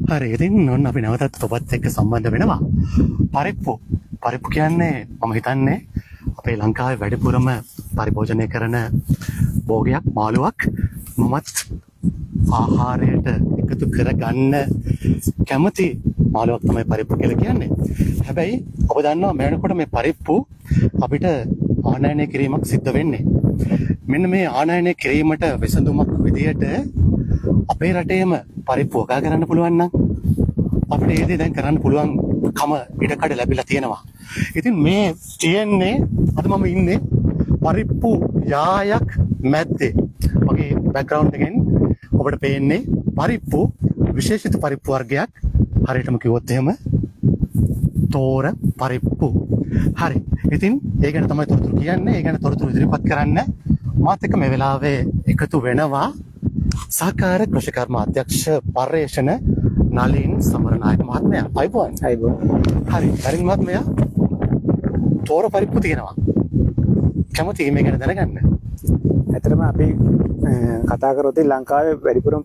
හරි ඉතින් ඔන්න අපි නැවතත් ඔබත් එක්ක සම්බන්ධ වෙනවා. පරිප්පු කියන්නේ මම හිතන්නේ අපේ ලංකාවේ වැඩිපුරම පරිභෝජනය කරන භෝගයක් මාළුවක්. මමත් ආහාරයට එකතු කරගන්න කැමති මාළුවක් තමයි පරිප්පු කියලා කියන්නේ. හැබැයි ඔබ දන්නවා මේනකොට මේ පරිප්පු අපිට ආනයනය කිරීමක් සිද්ධ වෙන්නේ. මෙන්න මේ ආනයනය කිරීමට විසඳුමක් විදියට අපේ රටේම පරිප්පු වගා කරන්න පුළුවන් නම් අපිට ඒ දේ දැන් කරන්න පුළුවන් කම ඉඩකඩ ලැබිලා තියෙනවා. ඉතින් මේ තියෙන්නේ අද මම ඉන්නේ පරිප්පු යායක් මැද්දේ. මගේ බෑග්ග්‍රවුන්ඩ් එකෙන් ඔබට පේන්නේ පරිප්පු විශේෂිත පරිප්පු වර්ගයක්. හරියටම කිව්වොත් එහෙම තෝර පරිප්පු. හරි. ඉතින් ඒ ගැන තමයි තොරතුරු කියන්නේ. ඒ ගැන තොරතුරු ඉදිරිපත් කරන්න මාත් එක්ක මේ වෙලාවේ එකතු වෙනවා සහකාර කෘෂිකර්ම අධ්‍යක්ෂ පර්යේෂණ නලින් සමරනායක මහත්මයා. අයිබෝන්. හරි. හරි මහත්මයා. තෝර පරිප්පු තියෙනවා. කැමතියි මේ ගැන දැනගන්න. ඇත්තටම අපි කතා කරොත් ලංකාවේ වැඩිපුරම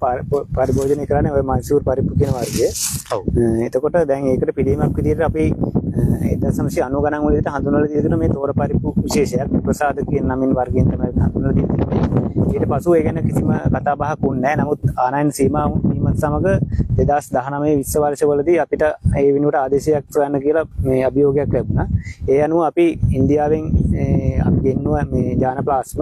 පරිභෝජනය කරන්නේ ওই මයිසූර් පරිප්පු කියන වර්ගය. ඔව්. එතකොට දැන් ඒකට පිළිමයක් විදිහට අපි 1990 ගණන් වලදී හඳුන්වලා තියෙන මේ තෝර පරිප්පු විශේෂයක් ප්‍රසාද කියන නමින් වර්ගයෙන් තමයි හඳුන්වලා තියෙන්නේ. ඊට පස්සේ ඒ ගැන කිසිම කතා බහක් වුණේ නැහැ. නමුත් ආනයන සීමා වීමත් සමග 2019 20 වර්ෂවලදී අපිට ඒ වෙනුවට ආදේශයක් සොයන්න කියලා මේ අභියෝගයක් ලැබුණා. ඒ අනුව අපි ඉන්දියාවෙන් අපි ගෙන්නුවා මේ ජාන ප්ලාස්ම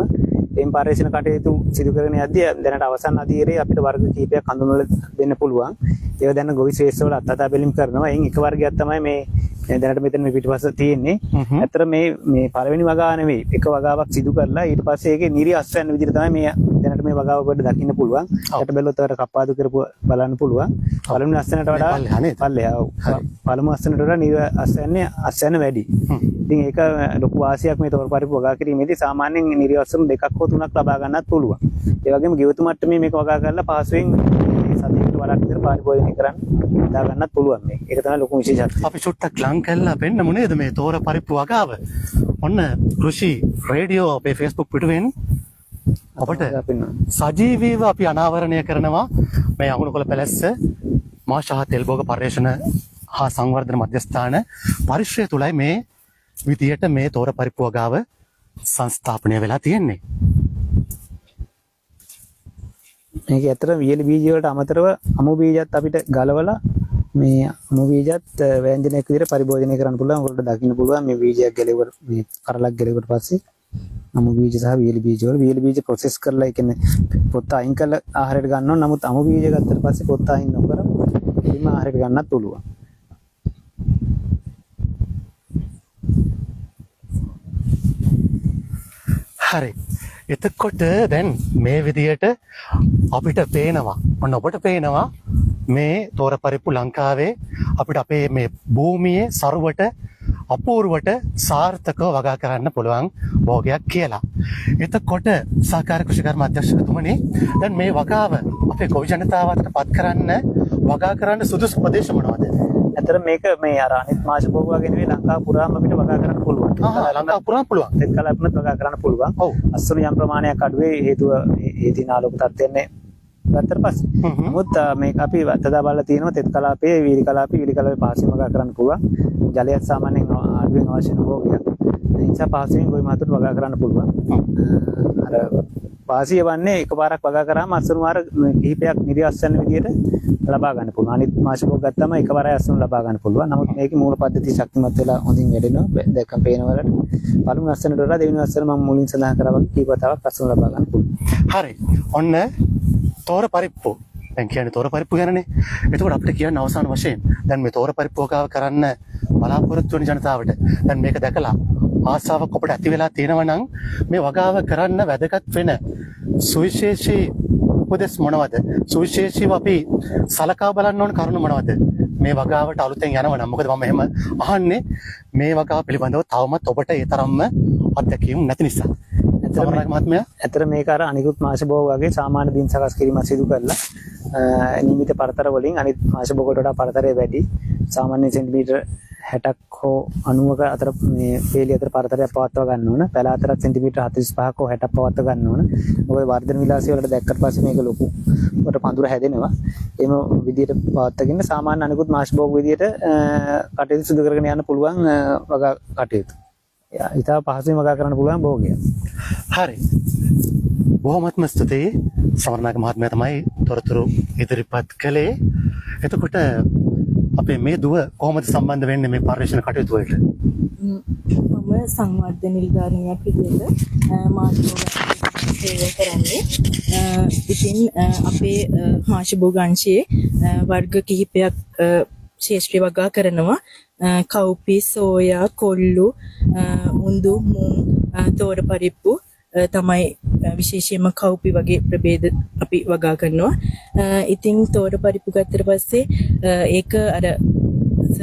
එම් පර්යේෂණ කටයුතු සිදු කරගෙන යද්දී දැනට අවසන් අධීරයේ අපිට වර්ග කීපයක් හඳුන්වලා දෙන්න පුළුවන්. ඒවා දැන් ගොවි ශ්‍රේෂ්ඨ වල අත්අදා බැලීම් කරනවා. එයින් එක වර්ගයක් තමයි මේ දැනට මෙතන මේ පිටිපස්ස තියෙන්නේ. ඇත්තට මේ පළවෙනි වගාව නෙවෙයි. එක වගාවක් සිදු කරලා ඊට පස්සේ ඒකේ නිරි අස්වැන්න විදිහට තමයි මේ දැනට මේ වගාව කොට දකින්න පුළුවන්. යට බැලුවොත් ඒකට කප්පාදු කරපුව බලන්න පුළුවන්. පළවෙනි අස්වැන්නට වඩා පළමු අස්වැන්නට වඩා නිරි අස්වැන්න වැඩි. ඉතින් ඒක ලොකු වාසියක් මේ තෝර පරිප්පු වගා කිරීමේදී සාමාන්‍යයෙන් නිරි අස්වැන්න දෙකක් හෝ තුනක් ලබා ගන්නත් පුළුවන්. ඒ වගේම ගෙවතු මට්ටමේ මේක වගා කරලා පහසුවෙන් සතියකට වරක් විතර පරිභෝජනය කරන්න දා ගන්නත් පුළුවන් මේ. ඒක තමයි ලොකු විශේෂත්වය. අපි චුට්ටක් ලං කළා පෙන්නමු නේද මේ තෝර පරිප්පු වගාව. ඔන්න කෘෂි රේඩියෝ අපේ Facebook පිටුවෙන් අපට සජීවීව අපි අනාවරණය කරනවා මේ අඟුණුකොළ පැලැස්ස මාෂා තෙල්බෝග පර්යේෂණ හා සංවර්ධන මධ්‍යස්ථාන පරිශ්‍රය තුලයි මේ විදියට මේ තෝර පරිප්පු වගාව සංස්ථාපනය වෙලා තියෙන්නේ. මේක ඇත්තට වියලි බීජ වලට අමතරව අමු බීජත් අපිට ගලවලා මේ අමු බීජත් ව්‍යංජනයක් විදිහට පරිභෝජනය කරන්න පුළුවන්. ඔයගොල්ලෝ දකින්න පුළුවන් මේ බීජයක් ගැලෙවට මේ කරලක් ගැලෙවට පස්සේ අමු බීජ සහ වියලි බීජ වල වියලි බීජ ප්‍රොසෙස් කරලා ඒ කියන්නේ පොත්ත අයින් කරලා ආහාරයට ගන්නවා. නමුත් අමු බීජ ගත්තට පස්සේ පොත්ත අයින් නොකර එළිම ආහාරයට ගන්නත් පුළුවන්. හරි. එතකොට දැන් මේ විදියට අපිට පේනවා ඔන්න ඔබට පේනවා මේ තෝර පරිප්පු ලංකාවේ අපිට අපේ මේ භූමියේ සරුවට අපූර්වට සාර්ථකව වගා කරන්න පුළුවන් භෝගයක් කියලා. එතකොට සහකාර කෘෂිකර්ම අධ්‍යක්ෂකතුමනි දැන් මේ වගාව අපේ ගොවි ජනතාවට පත් කරන්න වගා කරන්න සුදුසු ප්‍රදේශ මොනවද? ඇත්තට මේක මේ අර අනිත් මාෂ භෝග වගේ නෙවෙයි ලංකාව පුරාම අපිට වගා කරන්න පුළුවන්. ලංකාව පුරාම පුළුවන්. තෙත් කලාපනත් වගා කරන්න පුළුවන්. ඔව්. අස්සුණු යම් ප්‍රමාණයක් අඩුවේ හේතුව ඒ දින ආලෝක තත්ත්වයන්නේ ගත්තට පස්සේ. නමුත් මේක අපි අත්දැක බලලා තියෙනවා තෙත් කලාපයේ වීලි කලාපයේ පහසුවෙන් වගා කරන්න පුළුවන්. ජලයත් සාමාන්‍යයෙන් අඩුවෙන් අවශ්‍ය කරන භෝගයක්. ඒ නිසා පහසුවෙන් ගොවි මාතුට වගා කරන්න පුළුවන්. අර වාසිය වන්නේ එකපාරක් වගා කරාම අස්සුණු වාර කිහිපයක් නිරි අස්වැන්න විදියට ලබා ගන්න පුළුවන්. අනිත් මාෂ භෝග ගත්තම එකපාරයි අස්සුණු ලබා ගන්න පුළුවන්. නමුත් මේකේ මූල පද්ධතිය ශක්තිමත් වෙලා හොඳින් වැඩෙනවා. දැක්කම පේන වලට පළමු අස්වැන්නට වඩා දෙවෙනි අස්වැන්න මම මුලින් සඳහන් කරා වගේ කීපතාවක් අස්සුණු ලබා ගන්න පුළුවන්. හරි. ඔන්න තෝර පරිප්පු. දැන් කියන්නේ තෝර පරිප්පු ගැනනේ. එතකොට අපිට කියන්න අවසාන වශයෙන් දැන් මේ තෝර පරිප්පු වගාව කරන්න බලාපොරොත්තු වෙන ජනතාවට දැන් මේක දැකලා ආසාවක් අපිට ඇති වෙලා තියෙනවා නම් මේ වගාව කරන්න වැදගත් වෙන සුවිශේෂී උපදෙස් මොනවද? සුවිශේෂීව අපි සලකා බලන්න ඕන කරුණු මොනවද? මේ වගාවට අලුතෙන් යනවා නම් මොකද මම එහෙම අහන්නේ මේ වගාව පිළිබඳව තවමත් ඔබට ඒ තරම්ම අත්දැකීම් නැති නිසා. සමරනායක මහත්මයා ඇත්තට මේක අර අනිකුත් මාෂ භෝග වගේ සාමාන්‍ය දින සකස් කිරීමක් සිදු කරලා නියමිත පරතර වලින් අනිත් මාෂ භෝග වලට වඩා පරතරය වැඩි. සාමාන්‍ය සෙන්ටිමීටර් 60ක් හෝ 90ක අතර මේ වේලිය අතර පරතරයක් පවත්වා ගන්න ඕන. පැල අතරත් සෙන්ටිමීටර් 45ක හෝ 60ක් පවත්වා ගන්න ඕන. මොකද වර්ධන විලාසය වලට දැක්කට පස්සේ මේක ලොකු කොට පඳුර හැදෙනවා. එම විදියට පවත්වාගෙන සාමාන්‍ය අනිකුත් මාෂ් භෝග විදියට කටයුතු සිදු කරගෙන යන්න පුළුවන් වගා කටයුතු. ඉතා පහසුවෙන් වගා කරන්න පුළුවන් භෝගය. හරි. බොහොමත්ම ස්තුතියි. සමරනායක මහත්මයා තමයි තොරතුරු ඉදිරිපත් කළේ. එතකොට අපේ මේ දුව කොහොමද සම්බන්ධ වෙන්නේ මේ පර්යේෂණ කටයුතු වලට? මම සංවර්ධන නිලධාරිනියක් විදිහට මාධ්‍යෝග සේවය කරන්නේ. ඉතින් අපේ මාෂභෝග අංශයේ වර්ග කිහිපයක් ශේෂ්ත්‍රීය වගා කරනවා. කව්පි, සෝයා, කොල්ලු, උඳු, මුං, තෝර පරිප්පු තමයි විශේෂයෙන්ම කව්පි වගේ ප්‍රභේද අපි වගා කරනවා. ඉතින් තෝර පරිප්පු ගත්තට පස්සේ ඒක අර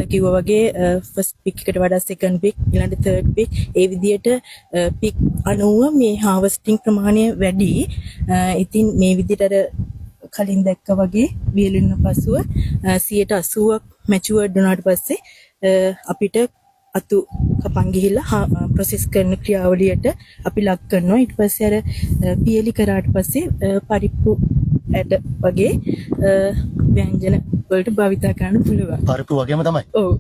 කිව්වා වගේ ෆස්ට් පික් එකට වඩා සෙකන්ඩ් පික් ඊළඟ තර්ඩ් පික් ඒ විදිහට පික් 90 මේ හාවස්ටිං ප්‍රමාණය වැඩි. ඉතින් මේ විදිහට අර කලින් දැක්ක වගේ වියලුන පසුව 80%ක් මැචුවර්ඩ් වුණාට පස්සේ අපිට අතු කපන් ගිහිල්ලා ප්‍රොසෙස් කරන ක්‍රියාවලියට අපි ලක් කරනවා. ඊට පස්සේ අර පියලි කරාට පස්සේ පරිප්පු ඇට වගේ ව්‍යංජන වලට භාවිතා කරන්න පුළුවන්. පරිප්පු වගේම තමයි. ඔව්.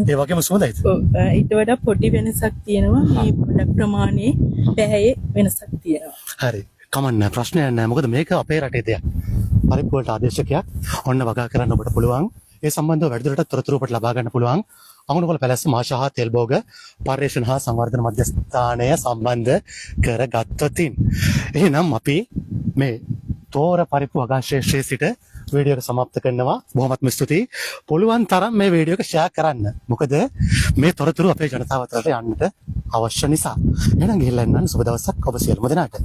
ඒ වගේම සුවඳයිද? ඔව්. ඊට වඩා පොඩි වෙනසක් තියෙනවා. මේ පොඩක් ප්‍රමාණයේ පැහැයේ වෙනසක් තියෙනවා. හරි. කමන්න ප්‍රශ්නයක් නැහැ. මොකද මේක අපේ රටේ දෙයක්. පරිප්පු වලට ආදේශකයක් ඔන්න වගා කරන්න ඔබට පුළුවන්. ඒ සම්බන්ධව වැඩිදුරටත් තොරතුරු ඔබට ලබා ගන්න පුළුවන්. අඟුණුගොල්ල පැලැස්ස මාෂා හා තෙල්බෝග පර්යේෂණ හා සංවර්ධන මධ්‍යස්ථානය සම්බන්ධ කරගත්තොතින්. එහෙනම් අපි මේ තෝර පරිප්පු වගාශේෂයේ සිට වීඩියෝ එක સમાપ્ત කරනවා. බොහොමත්ම ස්තුතියි. පුළුවන් තරම් මේ වීඩියෝ එක ෂෙයා කරන්න. මොකද මේ තොරතුරු අපේ ජනතාව අතරට යන්නට අවශ්‍ය නිසා. එහෙනම් ගිහිල්ලා එන්න සුබ දවසක් ඔබ සියලුම දෙනාට.